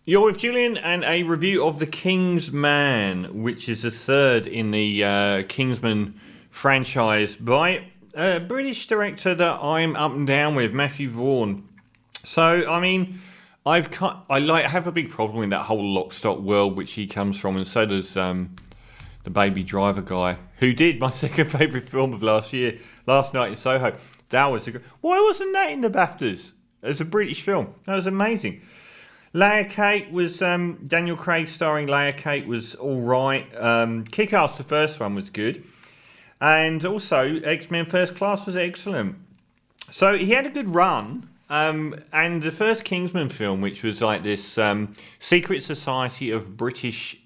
You're with Julian and a review of The Kingsman, which is the third in the Kingsman franchise by a British director that I'm up and down with, Matthew Vaughn. So, I mean, I have a big problem with that whole lock stock world which he comes from, and so does the Baby Driver guy, who did my second favourite film of last Night in Soho. That was why wasn't that in the BAFTAs as a British film? That was amazing. Leia Kate was Daniel Craig starring Leia Kate was all right. Kick-Ass, the first one, was good, and also X-Men First Class was excellent. So he had a good run. And the first Kingsman film, which was like this secret society of British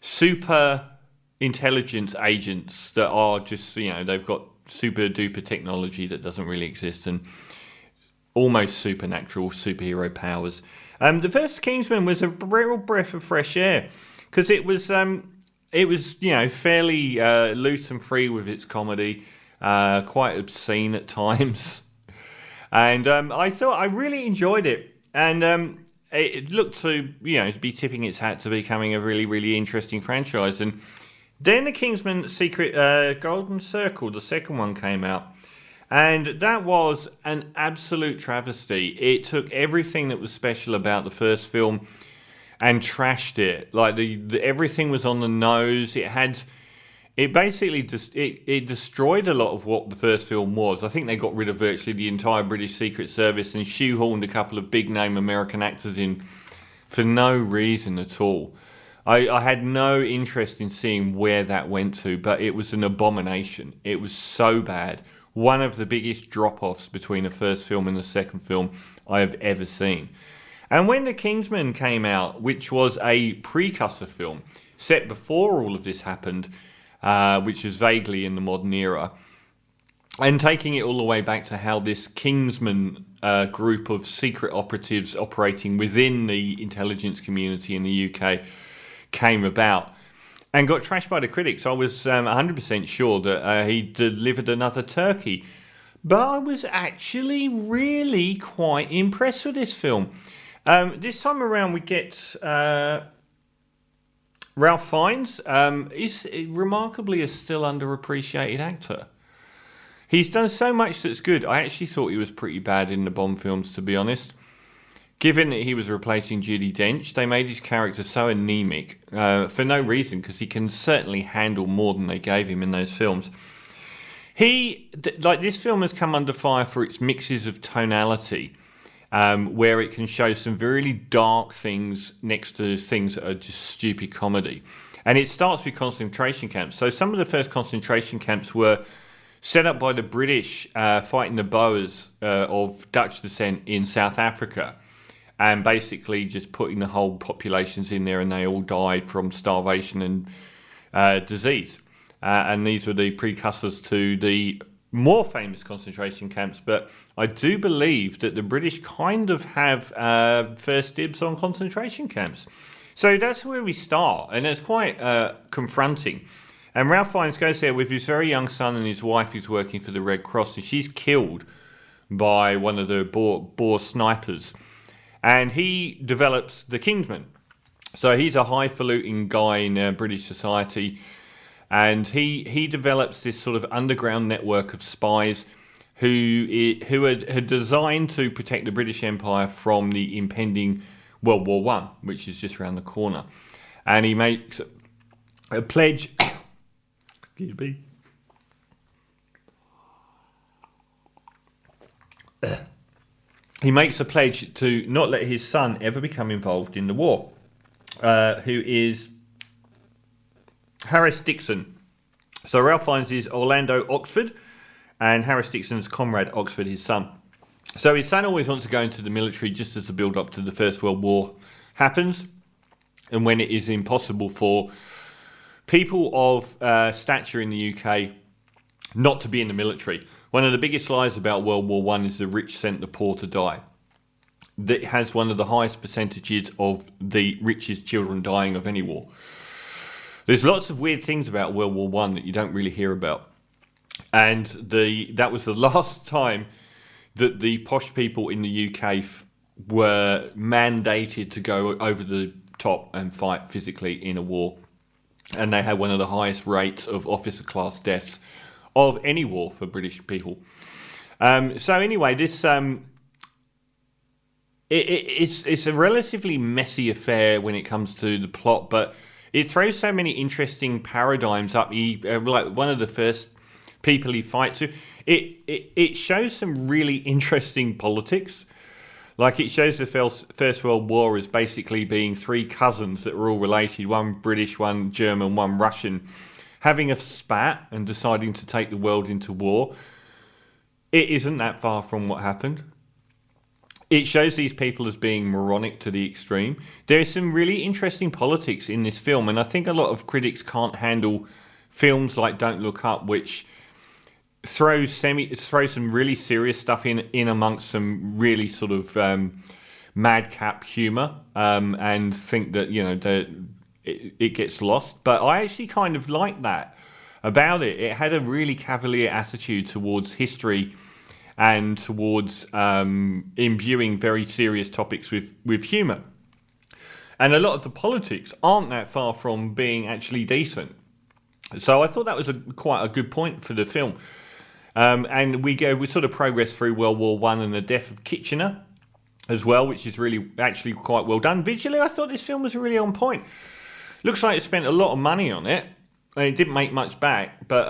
super intelligence agents that are just, they've got super duper technology that doesn't really exist and almost supernatural superhero powers. The first Kingsman was a real breath of fresh air because it was fairly loose and free with its comedy, quite obscene at times. And I really enjoyed it, and it looked to be tipping its hat to becoming a really, really interesting franchise. And then the Kingsman Secret Golden Circle, the second one, came out, and that was an absolute travesty. It took everything that was special about the first film and trashed it. Like everything was on the nose. It basically it destroyed a lot of what the first film was. I think they got rid of virtually the entire British Secret Service and shoehorned a couple of big-name American actors in for no reason at all. I had no interest in seeing where that went to, but it was an abomination. It was so bad. One of the biggest drop-offs between the first film and the second film I have ever seen. And when The Kingsman came out, which was a precursor film set before all of this happened, which is vaguely in the modern era, and taking it all the way back to how this Kingsman group of secret operatives operating within the intelligence community in the UK came about and got trashed by the critics. I was 100% sure that he delivered another turkey, but I was actually really quite impressed with this film. This time around we get Ralph Fiennes is remarkably a still underappreciated actor. He's done so much that's good. I actually thought he was pretty bad in the Bond films, to be honest. Given that he was replacing Judi Dench, they made his character so anemic for no reason, because he can certainly handle more than they gave him in those films. This film has come under fire for its mixes of tonality, where it can show some really dark things next to things that are just stupid comedy. And it starts with concentration camps. So some of the first concentration camps were set up by the British fighting the Boers of Dutch descent in South Africa, and basically just putting the whole populations in there, and they all died from starvation and disease. And these were the precursors to the more famous concentration camps, but I do believe that the British kind of have first dibs on concentration camps. So that's where we start, and it's quite confronting. And Ralph Fiennes goes there with his very young son and his wife who's working for the Red Cross, and she's killed by one of the Boer snipers. And he develops the Kingsman. So he's a highfalutin guy in British society, and he develops this sort of underground network of spies who had designed to protect the British Empire from the impending World War One, which is just around the corner. And he makes a pledge. Excuse me. He makes a pledge to not let his son ever become involved in the war, who is Harris Dixon. So Ralph Fiennes is Orlando Oxford, and Harris Dixon's Conrad Oxford, his son. So his son always wants to go into the military just as the build-up to the First World War happens, and when it is impossible for people of stature in the UK not to be in the military. One of the biggest lies about World War One is the rich sent the poor to die. That has one of the highest percentages of the richest children dying of any war. There's lots of weird things about World War One that you don't really hear about. And that was the last time that the posh people in the UK were mandated to go over the top and fight physically in a war. And they had one of the highest rates of officer class deaths of any war for British people. So anyway, this it's a relatively messy affair when it comes to the plot, but it throws so many interesting paradigms up. Like one of the first people he fights with, it shows some really interesting politics. Like it shows the First World War as basically being three cousins that were all related, one British, one German, one Russian, having a spat and deciding to take the world into war. It isn't that far from what happened. It shows these people as being moronic to the extreme. There's some really interesting politics in this film, and I think a lot of critics can't handle films like Don't Look Up, which throw some really serious stuff in amongst some really sort of madcap humour, and think that it gets lost. But I actually kind of like that about it. It had a really cavalier attitude towards history and towards imbuing very serious topics with humour. And a lot of the politics aren't that far from being actually decent. So I thought that was quite a good point for the film. And we sort of progress through World War One and the death of Kitchener as well, which is really actually quite well done. Visually, I thought this film was really on point. Looks like it spent a lot of money on it, and it didn't make much back, but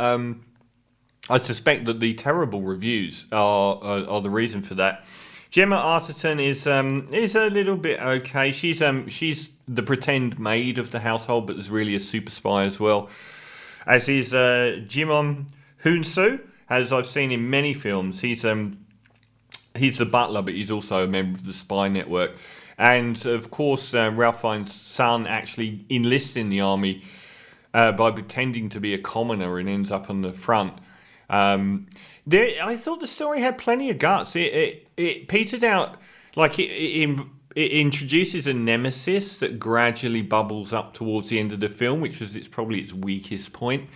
I suspect that the terrible reviews are the reason for that. Gemma Arterton is a little bit okay. She's the pretend maid of the household, but is really a super spy as well. As is Jimon Hoonsoo, as I've seen in many films. He's the butler, but he's also a member of the spy network. And of course, Ralph Fiennes' son actually enlists in the army by pretending to be a commoner and ends up on the front. I thought the story had plenty of guts. It petered out, like it introduces a nemesis that gradually bubbles up towards the end of the film, which was probably its weakest point.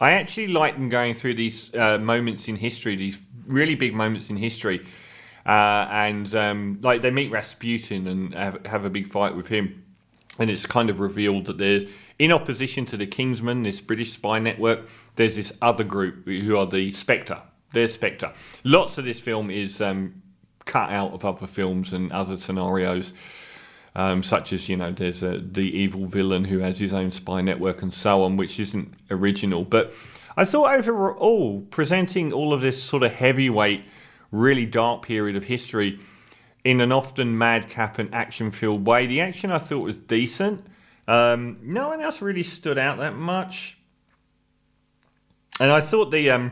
I actually like them going through these moments in history, these really big moments in history, and like they meet Rasputin and have a big fight with him, and it's kind of revealed that there's, in opposition to the Kingsman, this British spy network, there's this other group who are the Spectre. They're Spectre. Lots of this film is cut out of other films and other scenarios, such as, there's the evil villain who has his own spy network and so on, which isn't original. But I thought overall, presenting all of this sort of heavyweight, really dark period of history in an often madcap and action-filled way, the action I thought was decent. No one else really stood out that much. And I thought the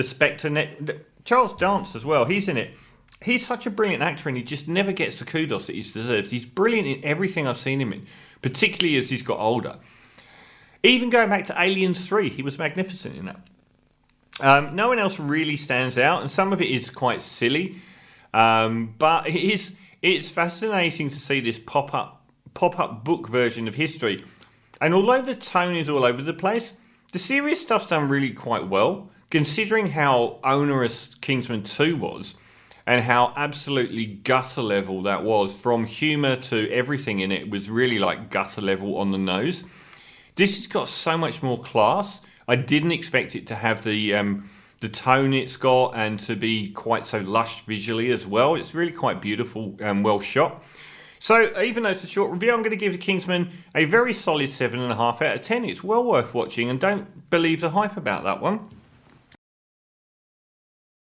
Spectre, Charles Dance as well, he's in it. He's such a brilliant actor and he just never gets the kudos that he deserves. He's brilliant in everything I've seen him in, particularly as he's got older. Even going back to Aliens 3, he was magnificent in that. No one else really stands out, and some of it is quite silly. But it's fascinating to see this pop-up book version of history. And although the tone is all over the place, the serious stuff's done really quite well, considering how onerous Kingsman 2 was, and how absolutely gutter level that was. From humour to everything in it was really like gutter level on the nose. This has got so much more class. I didn't expect it to have the tone it's got and to be quite so lush visually as well. It's really quite beautiful and well shot. So even though it's a short review, I'm going to give the Kingsman a very solid 7.5 out of 10. It's well worth watching, and don't believe the hype about that one.